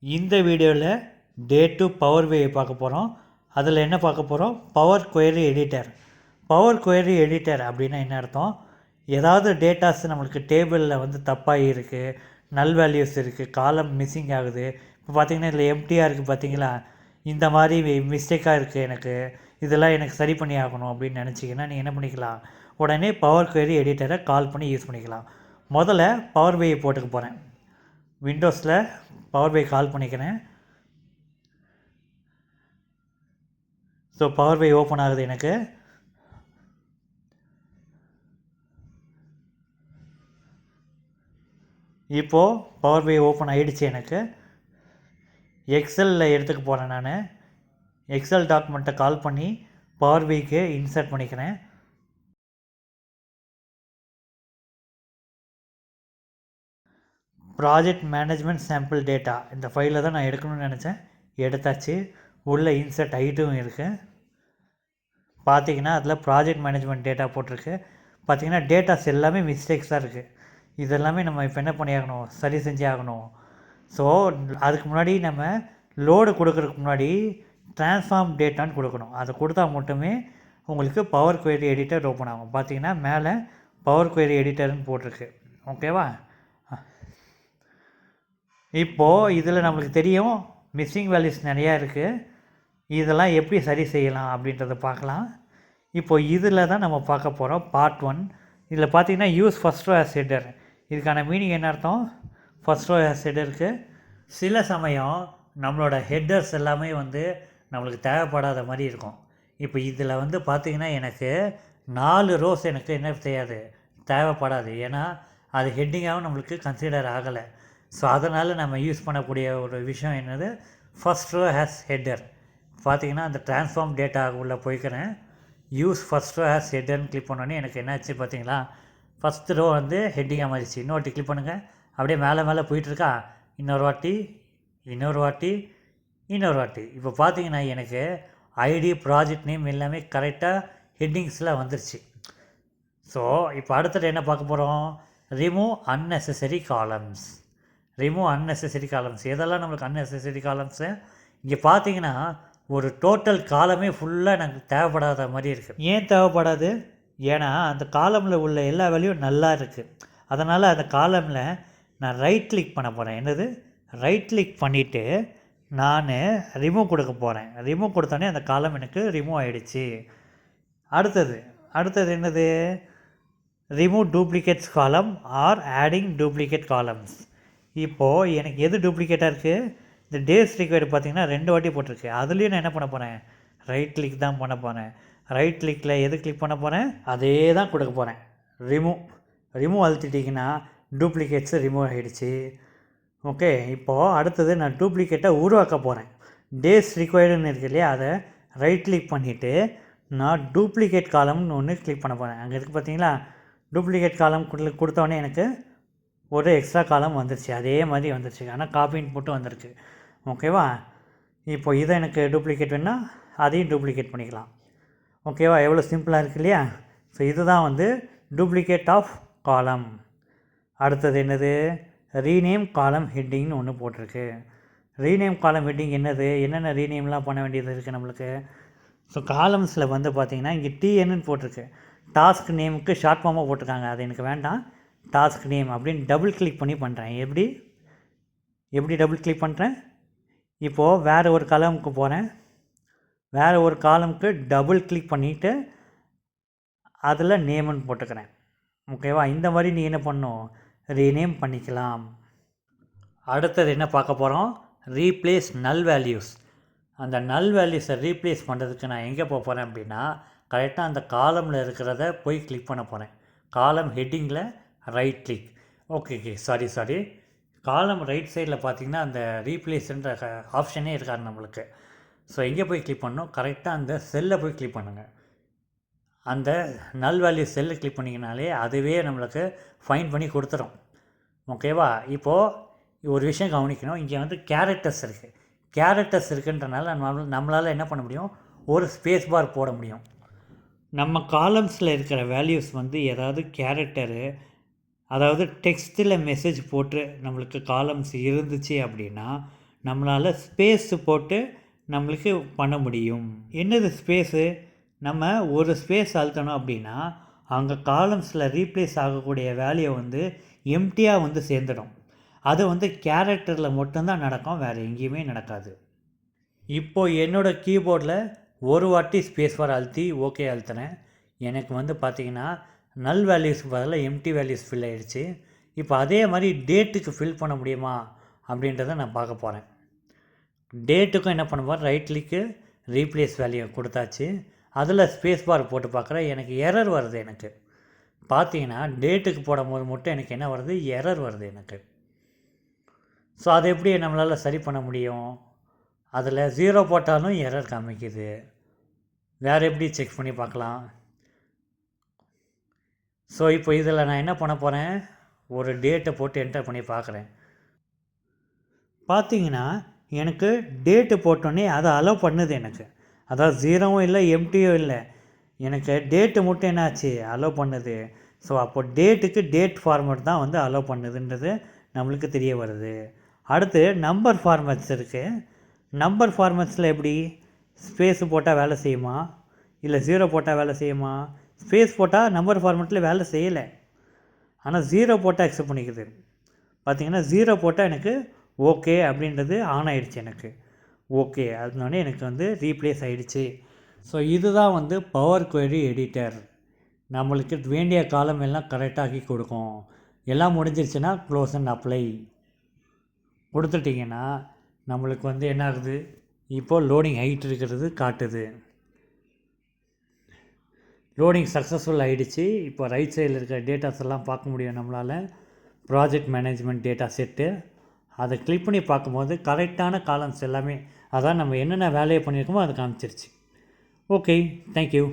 இந்த வீடியோவில் டே 2 பவர் பிஐ பார்க்க போகிறோம். அதில் என்ன பார்க்க போகிறோம்? Power query editor. Power query editor அப்படின்னா என்ன அர்த்தம்? ஏதாவது டேட்டாஸ் நம்மளுக்கு டேபிளில் வந்து தப்பாக இருக்குது, நல் வேல்யூஸ் இருக்குது, காலம் மிஸ்ஸிங் ஆகுது. இப்போ பார்த்தீங்கன்னா இதில் எம்டியாக இருக்குது பார்த்தீங்களா, இந்த மாதிரி மிஸ்டேக்காக இருக்குது, எனக்கு இதெல்லாம் எனக்கு சரி பண்ணி ஆகணும் அப்படின்னு நினச்சிங்கன்னா நீங்கள் என்ன பண்ணிக்கலாம், உடனே பவர் குவெரி எடிட்டரை கால் பண்ணி யூஸ் பண்ணிக்கலாம். முதல்ல பவர் பிஐ போட்டுக்க போகிறேன். விண்டோஸில் பவர் பிஐ கால் பண்ணிக்கிறேன். ஸோ பவர் பிஐ ஓப்பன் ஆகுது எனக்கு. இப்போது பவர் பிஐ ஓப்பன் ஆகிடுச்சு எனக்கு. எக்ஸலில் எடுத்துக்க போகிறேன். நான் எக்ஸல் டாக்குமெண்ட்டை கால் பண்ணி பவர் பிஐக்கு இன்சர்ட் பண்ணிக்கிறேன். ப்ராஜெக்ட் மேனேஜ்மெண்ட் சாம்பிள் டேட்டா இந்த ஃபைலில் தான் நான் எடுக்கணும்னு நினச்சேன். எடுத்தாச்சு. உள்ளே இன்சர்ட் ஐட்டும் இருக்குது. பார்த்தீங்கன்னா அதில் ப்ராஜெக்ட் மேனேஜ்மெண்ட் டேட்டா போட்டிருக்கு. பார்த்தீங்கன்னா டேட்டாஸ் எல்லாமே மிஸ்டேக்ஸாக இருக்குது. இதெல்லாமே நம்ம இப்போ என்ன பண்ணி ஆகணும், சரி செஞ்சு ஆகணும். ஸோ அதுக்கு முன்னாடி நம்ம லோடு கொடுக்குறதுக்கு முன்னாடி ட்ரான்ஸ்ஃபார்ம் டேட்டான்னு கொடுக்கணும். அதை கொடுத்தா மட்டுமே உங்களுக்கு பவர் குவெரி எடிட்டர் ஓப்பன் ஆகும். பார்த்தீங்கன்னா மேலே பவர் குவெரி எடிட்டர்னு போட்டிருக்கு. ஓகேவா? இப்போது இதில் நம்மளுக்கு தெரியும் மிஸ்ஸிங் வேல்யூஸ் நிறையா இருக்குது. இதெல்லாம் எப்படி சரி செய்யலாம் அப்படின்றத பார்க்கலாம். இப்போது இதில் தான் நம்ம பார்க்க போகிறோம். பார்ட் 1. இதில் பார்த்தீங்கன்னா use first row as header. இதுக்கான மீனிங் என்ன அர்த்தம்? ஃபஸ்ட் ரோ ஆஸ் ஹெட்டருக்கு சில சமயம் நம்மளோட ஹெட்டர்ஸ் எல்லாமே வந்து நம்மளுக்கு தேவைப்படாத மாதிரி இருக்கும். இப்போ இதில் வந்து பார்த்திங்கன்னா எனக்கு 4 ரோஸ் எனக்கு என்ன செய்யாது, தேவைப்படாது. ஏன்னா அது ஹெட்டிங்காகவும் நம்மளுக்கு கன்சிடர் ஆகலை. ஸோ அதனால் நம்ம யூஸ் பண்ணக்கூடிய ஒரு விஷயம் என்னது, ஃபஸ்ட் ரோ ஹேஸ் ஹெட்டர். பார்த்தீங்கன்னா அந்த ட்ரான்ஸ்ஃபார்ம் டேட்டா உள்ளே போய்க்கிறேன். யூஸ் ஃபஸ்ட் ரோ ஹேஸ் ஹெட்டர்னு கிளிக் பண்ணோன்னே எனக்கு என்னாச்சு பார்த்தீங்களா, ஃபஸ்ட் ரோ வந்து ஹெட்டிங்காக மாறிடுச்சு. இன்னொரு வாட்டி கிளிக் பண்ணுங்கள், அப்படியே மேலே மேலே போயிட்டுருக்கா. இன்னொரு வாட்டி, இன்னொரு வாட்டி, இன்னொரு வாட்டி. இப்போ பார்த்தீங்கன்னா எனக்கு ஐடி, ப்ராஜெக்ட் நேம் எல்லாமே கரெக்டாக ஹெட்டிங்ஸில் வந்துருச்சு. ஸோ இப்போ அடுத்தது என்ன பார்க்க போகிறோம்? Remove unnecessary columns. Remove unnecessary columns. எதெல்லாம் நம்மளுக்கு அன்னெசரி காலம்ஸு? இங்கே பார்த்தீங்கன்னா ஒரு டோட்டல் காலமே ஃபுல்லாக எனக்கு தேவைப்படாத மாதிரி இருக்குது. ஏன் தேவைப்படாது? ஏன்னா அந்த காலமில் உள்ள எல்லா வேலையும் நல்லா இருக்குது. அதனால் அந்த காலமில் நான் ரைட் கிளிக் பண்ண போகிறேன். என்னது? ரைட் கிளிக் பண்ணிவிட்டு நான் ரிமூவ் கொடுக்க போகிறேன். ரிமூவ் கொடுத்தோன்னே அந்த காலம் எனக்கு ரிமூவ் ஆகிடுச்சு. அடுத்தது என்னது? ரிமூவ் டூப்ளிகேட்ஸ் காலம் ஆர் ஆடிங் டூப்ளிகேட் காலம்ஸ். இப்போது எனக்கு எது டூப்ளிகேட்டாக இருக்குது? இந்த டேஸ் ரிக்வயர்டு பார்த்திங்கன்னா 2 வாட்டி போட்டிருக்கு. அதுலேயும் நான் என்ன பண்ண போகிறேன்? ரைட் கிளிக் தான் பண்ண போகிறேன். ரைட் கிளிக்கில் எது கிளிக் பண்ண போகிறேன்? அதே தான் கொடுக்க போகிறேன். ரிமூவ் அழுத்திட்டிங்கன்னா டூப்ளிகேட்ஸு ரிமூவ் ஆகிடுச்சு. ஓகே. இப்போது அடுத்தது நான் டூப்ளிகேட்டை உருவாக்க போகிறேன். டேஸ் ரிக்வயர்டுன்னு இருக்குது இல்லையா, அதை ரைட் கிளிக் பண்ணிவிட்டு நான் டூப்ளிகேட் காலம்னு ஒன்று கிளிக் பண்ண போகிறேன். அங்கே இருக்குது பார்த்தீங்களா, டூப்ளிகேட் காலம் கொடுத்தோடனே எனக்கு ஒரு எக்ஸ்ட்ரா காலம் வந்துருச்சு. அதே மாதிரி வந்துருச்சு, ஆனால் காப்பின்னு போட்டு வந்துருக்கு. ஓகேவா? இப்போ இதை எனக்கு டூப்ளிகேட் வேணால் அதையும் டூப்ளிகேட் பண்ணிக்கலாம். ஓகேவா? எவ்வளோ சிம்பிளாக இருக்குது இல்லையா? ஸோ இதுதான் வந்து டூப்ளிகேட் ஆஃப் காலம். அடுத்தது என்னது? ரீநேம் காலம் ஹெட்டிங்னு ஒன்று போட்டிருக்கு. ரீநேம் காலம் ஹெட்டிங் என்னது? என்னென்ன ரீநேம்லாம் பண்ண வேண்டியது இருக்குது நம்மளுக்கு? ஸோ காலம்ஸில் வந்து பார்த்திங்கன்னா இங்கே டிஎன்னு போட்டிருக்கு. டாஸ்க் நேமுக்கு ஷார்ட் ஃபார்மாக போட்டிருக்காங்க. அது எனக்கு வேண்டாம். டாஸ்க் நேம் அப்படின்னு டபுள் கிளிக் பண்ணி பண்ணுறேன். எப்படி டபுள் கிளிக் பண்ணுறேன்? இப்போது வேறு ஒரு காலமுக்கு போகிறேன். வேறு ஒரு காலமுக்கு டபுள் கிளிக் பண்ணிவிட்டு அதில் நேம்னு போட்டுக்கிறேன். ஓகேவா? இந்த மாதிரி நீ என்ன பண்ணணும், ரீநேம் பண்ணிக்கலாம். அடுத்தது என்ன பார்க்க போகிறோம்? ரீப்ளேஸ் நல் வேல்யூஸ். அந்த நல் வேல்யூஸை ரீப்ளேஸ் பண்ணுறதுக்கு நான் எங்கே போக போகிறேன் அப்படின்னா, கரெக்டாக அந்த காலமில் இருக்கிறத போய் கிளிக் பண்ண போகிறேன். காலம் ஹெட்டிங்கில் ரைட் கிளிக். ஓகே சாரி காலம் ரைட் சைடில் பார்த்தீங்கன்னா அந்த ரீப்ளேஸ்ன்ற ஆப்ஷனே இருக்காது நம்மளுக்கு. ஸோ எங்கே போய் கிளிக் பண்ணணும்? கரெக்டாக அந்த செல்லை போய் கிளிக் பண்ணுங்கள். அந்த நல் வேல்யூ செல்லை கிளிக் பண்ணிங்கனாலே அதுவே நம்மளுக்கு ஃபைன் பண்ணி கொடுத்துரும். ஓகேவா? இப்போது ஒரு விஷயம் கவனிக்கணும். இங்கே வந்து கேரக்டர்ஸ் இருக்குது. கேரக்டர்ஸ் இருக்குன்றனால நம்மளால் என்ன பண்ண முடியும், ஒரு ஸ்பேஸ் பார் போட முடியும். நம்ம காலம்ஸில் இருக்கிற வேல்யூஸ் வந்து ஏதாவது கேரக்டரு, அதாவது டெக்ஸ்ட்டில் மெசேஜ் போட்டு நம்மளுக்கு காலம்ஸ் இருந்துச்சு அப்படின்னா நம்மளால் ஸ்பேஸு போட்டு நம்மளுக்கு பண்ண முடியும். என்னது ஸ்பேஸு? நம்ம ஒரு ஸ்பேஸ் அழுத்தணும் அப்படின்னா அங்கே காலம்ஸில் ரீப்ளேஸ் ஆகக்கூடிய வேல்யூ வந்து எம்டியாக வந்து சேர்ந்துடும். அது வந்து கேரக்டரில் மட்டும்தான் நடக்கும், வேறு எங்கேயுமே நடக்காது. இப்போது என்னோடய கீபோர்டில் ஒரு வாட்டி ஸ்பேஸ் பார் அழுத்தி ஓகே அழுத்தினேன். எனக்கு வந்து பார்த்திங்கன்னா நல் வேல்யூஸ்க்கு பதிலாக எம்டி வேல்யூஸ் ஃபில் ஆகிடுச்சு. இப்போ அதே மாதிரி டேட்டுக்கு ஃபில் பண்ண முடியுமா அப்படின்றத நான் பார்க்க போகிறேன். டேட்டுக்கும் என்ன பண்ண போகிறேன், ரைட் கிளிக்கு ரீப்ளேஸ் வேல்யூ கொடுத்தாச்சு. அதில் ஸ்பேஸ் பார் போட்டு பார்க்குறேன், எனக்கு எரர் வருது. எனக்கு பார்த்தீங்கன்னா டேட்டுக்கு போடும்போது மட்டும் எனக்கு என்ன வருது, எரர் வருது எனக்கு. ஸோ அதை எப்படி நம்மளால் சரி பண்ண முடியும்? அதில் 0 போட்டாலும் எரர் காமிக்குது. வேறு எப்படி செக் பண்ணி பார்க்கலாம்? ஸோ இப்போ இதில் நான் என்ன பண்ண போகிறேன், ஒரு டேட்டை போட்டு என்டர் பண்ணி பார்க்குறேன். பார்த்தீங்கன்னா எனக்கு டேட்டு போட்டோன்னே அதை அலோவ் பண்ணுது எனக்கு. அதாவது 0வும் இல்லை எம்டியும் இல்லை, எனக்கு டேட்டு மட்டும் என்னாச்சு அலோவ் பண்ணுது. ஸோ அப்போ டேட்டுக்கு டேட் ஃபார்மேட் தான் வந்து அலோவ் பண்ணுதுன்றது நம்மளுக்கு தெரிய வருது. அடுத்து நம்பர் ஃபார்மேட்ஸ் இருக்குது. நம்பர் ஃபார்மேட்ஸில் எப்படி ஸ்பேஸு போட்டால் வேலை செய்யுமா, இல்லை 0 போட்டால் வேலை செய்யுமா? ஸ்பேஸ் போட்டால் நம்பர் ஃபார்மேட்டில் வேலை செய்யலை, ஆனால் 0 போட்டால் அக்செப்ட் பண்ணிக்குது. பார்த்திங்கன்னா 0 போட்டால் எனக்கு ஓகே அப்படின்றது ஆன் ஆகிடுச்சு. எனக்கு ஓகே அதனால எனக்கு வந்து ரீப்ளேஸ் ஆகிடுச்சு. ஸோ இதுதான் வந்து பவர் குவெரி எடிட்டர். நம்மளுக்கு வேண்டிய காலம் எல்லாம் கரெக்டாகி கொடுக்கும். எல்லாம் முடிஞ்சிருச்சுன்னா க்ளோஸ் அண்ட் அப்ளை கொடுத்துட்டிங்கன்னா நம்மளுக்கு வந்து என்ன ஆகுது, இப்போது லோடிங் ஹைட் இருக்கிறது காட்டுது. லோடிங் சக்ஸஸ்ஃபுல் ஆகிடுச்சு. இப்போ ரைட் சைடில் இருக்கிற டேட்டாஸ் எல்லாம் பார்க்க முடியும் நம்மளால். ப்ராஜெக்ட் மேனேஜ்மெண்ட் டேட்டா செட்டு, அதை கிளிக் பண்ணி பார்க்கும்போது கரெக்டான காலம்ஸ் எல்லாமே, அதான் நம்ம என்னென்ன வேலையை பண்ணியிருக்கோமோ அதை காமிச்சிருச்சு. Okay, thank you.